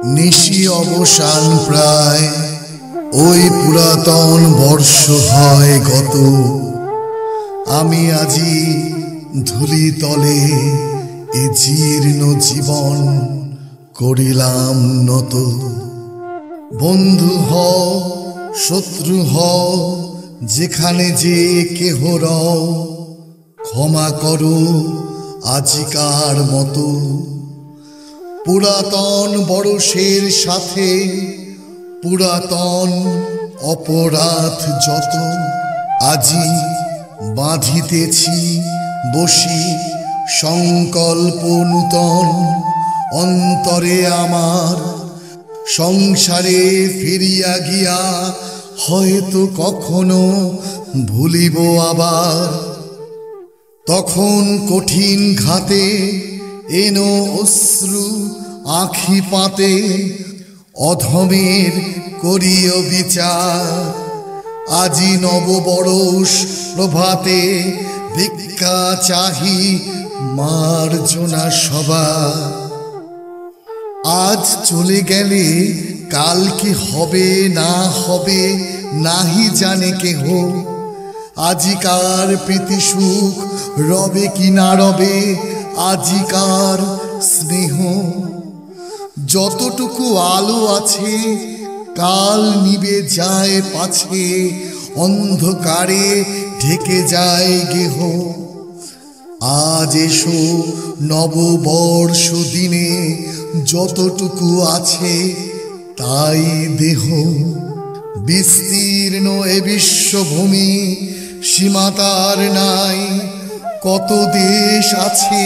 নিশি অবসান প্রায়, ওই পুরাতন বর্ষ হয় গত। আমি আজি ধুলি তলে এ জীর্ণ জীবন করিলাম নত। বন্ধু হও শত্রু হও যেখানে যে কেহ রও, ক্ষমা করো আজিকার মতো। পুরাতন বরষের সাথে পুরাতন অপরাধ যত, আজি বাঁধিতেছি বসি সংকল্প নূতন। অন্তরে আমার সংসারে ফিরিয়া গিয়া হয়তো কখনো ভুলিব আবার। তখন কঠিন ঘাতে এনো অশ্রু আখি পাতে, অধমের করিও বিচার। আজি নববরষ প্রভাতে ভিক্ষা চাহি মার্জনা সভা। আজ চলে গেলে কাল কি হবে না হবে নাহি জানে কেহ। আজিকার প্রীতি সুখ রবে কি না রবে আজিকার স্নেহ। যতটুকু আলো আছে কাল নিবে যায় পাছে, অন্ধকারে ঢেকে যায় গেহ। আজ এসো নববর্ষ দিনে যতটুকু আছে তাই দেহ। বিস্তীর্ণ এ বিশ্বভূমি সীমা তার নাই, কত দেশ আছে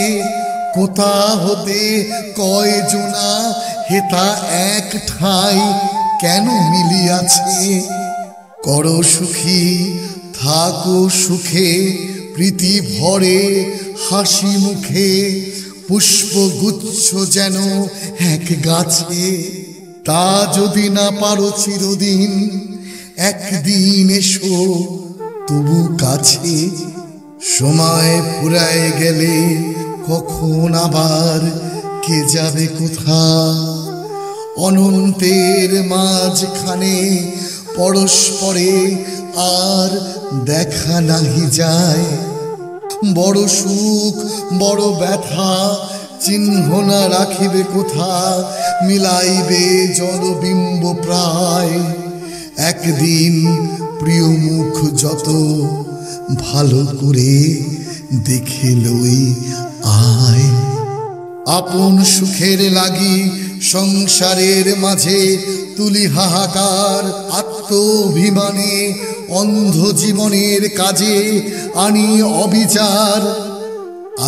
কোথা হতে কয়জনা হেতা এক ঠাই কেন মিলিয়াছে। করো সুখী থাকো সুখে প্রীতি ভরে হাসি মুখে, পুষ্পগুচ্ছ যেন এক গাছে। তা যদি না পারো চিরদিন একদিন এসো তবু কাছে। সময় ফুরায় গেলে কখন আবার কে যাবে কোথা, অনন্তের মাঝখানে পরস্পরে আর দেখা নাহি যায়। বড় সুখ বড় ব্যথা চিহ্ন না রাখিবে কোথা, মিলাইবে জলবিম্ব প্রায়। একদিন প্রিয় মুখ যত ভালো করে দেখে লই আয়। আপন সুখের লাগি সংসারের মাঝে তুলি হাহাকার, আত্মভিমানে অন্ধ জীবনের কাজে আনি অবিচার।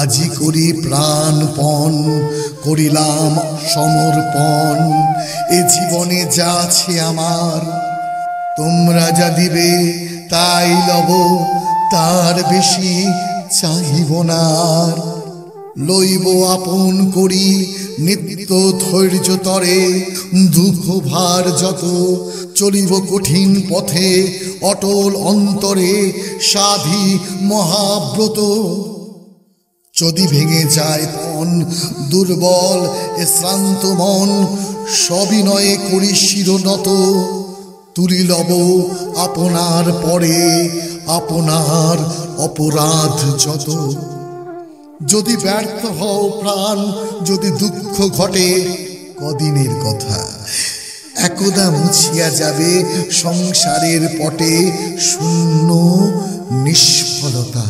আজি করি প্রাণপণ করিলাম সমর্পণ, এ জীবনে যা আছে আমার। তোমরা যা দিবে তাই লব, তার বেশি চাহিব না আর। লইব আপন করি নিত্য ধৈর্য তরে, দুঃখ ভার যত চলিব কঠিন পথে অটল অন্তরে সাধি মহাব্রত। যদি ভেঙে যায় মন দুর্বল এ শ্রান্ত মন, সবিনয়ে করি শিরনত। তুলি লব আপনার পরে আপনার অপরাধ যত। যদি ব্যর্থ হও প্রাণ যদি দুঃখ ঘটে কদিনের কথা, একদা মুছিয়া যাবে সংসারের পটে শূন্য নিষ্ফলতা।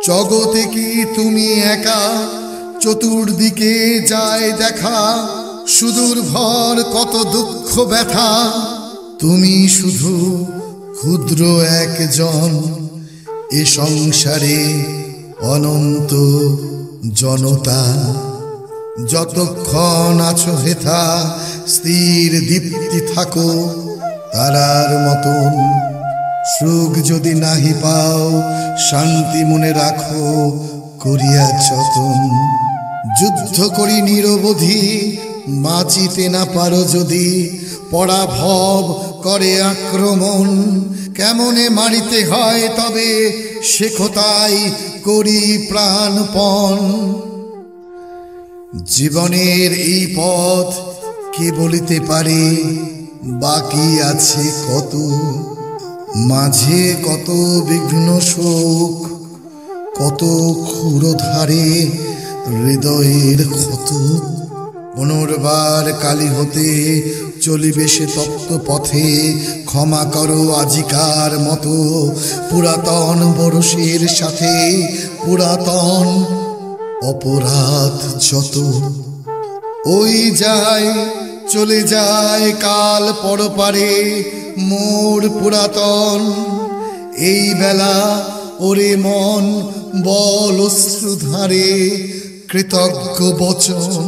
জগতে কি তুমি একা চতুর্দিকে যায় দেখা, সুদূর ভর কত দুঃখ ব্যথা। তুমি শুধু ক্ষুদ্র একজন এ সংসারে অনন্ত জনতা। যতক্ষণ আছো হেথা স্থির দীপ্তি থাকো তারার মতন। সুখ যদি নাহি পাও শান্তি মনে রাখো করিয়া যতন। যুদ্ধ করি নিরবধি বাঁচিতে না পারো যদি, পরাভব করে আক্রমণ কেমনে মারিতে হয় তবে শেখো তাই করি প্রাণপণ। জীবনের এই পথ কে বলিতে পারে বাকি আছে কত, মাঝে কত বিঘ্ন শোক, কত ক্ষুরধারে হৃদয়ের ক্ষত। পুনর্বার কালী হতে চলিবে সে তপ্ত পথে, ক্ষমা করো আজিকার মতো পুরাতন বরষের সাথে, পুরাতন অপরাধ যত। ওই যায় চলে যায় কাল পরপারে মোর পুরাতন, এই বেলা ওরে মন বল অশ্রুধারে কৃতজ্ঞ বচন।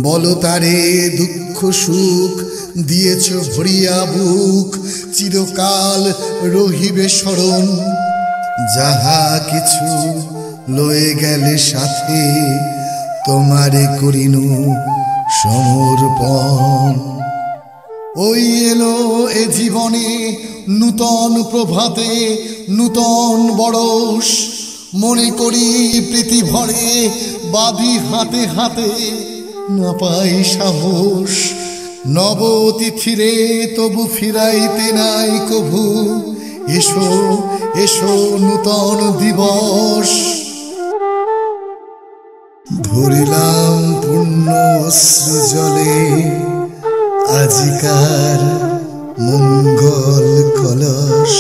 বলো তারে দুঃখ সুখ দিয়েছ ভরিয়া বুক, চিরকাল রহিবে স্মরণ যাহা কিছু লয়ে গেলে সাথে, তোমারে করিনু সমর্পণ। ওই এলো এ জীবনে নূতন প্রভাতে নূতন বরষ, মনে করি প্রীতি ভরে বাঁধি হাতে হাতে না পাই সাহস। নব তিথিরে তবু ফিরাইতে নাই কভু, এসো এসো নূতন দিবস। ভরিলাম পূর্ণ অশ্রু জলে আজিকার মঙ্গল কলস।